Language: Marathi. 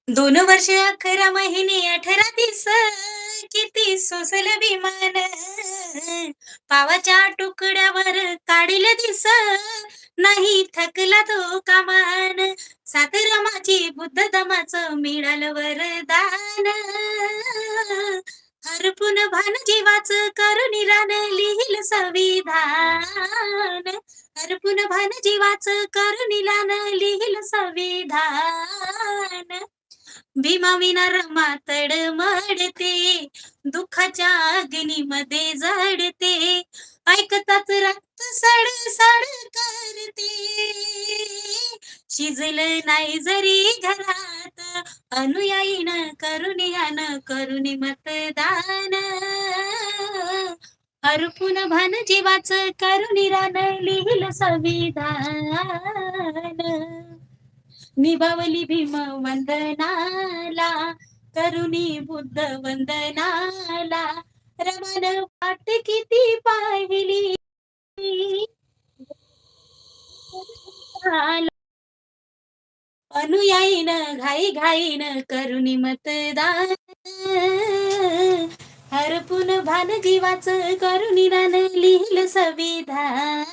2 वर्ष 11 महिने 18 दिवस किती सोसलं विमान. पावाच्या तुकड्यावर काढील दिस नाही थकला तो कामान. सातरामाची बुद्ध दमाचं मिळालं वरदान. हरपून भान जीवाचं करून रान लिहिल संविधान. हरपून भान जीवाचं करून रान लिहिल संविधान. भीमाविना रमा तडमडते, दुःखाच्या अग्नीमध्ये जळते. ऐकताच रक्त सळसळ करते. शिजलं नाही जरी घरात, अनुयायीनं करुणी मतदान. हरपून भान जीवाचं करुणी रान लिहिलं संविधान. निभावली भीम वंदनाला, करुणी बुद्ध वंदनाला. रमण पाठ किती पाहिली, अनुयायीनं घाई घाईनं करुणी मतदान. हरपून भान जीवाचं करुणी रान लिहिलं संविधान.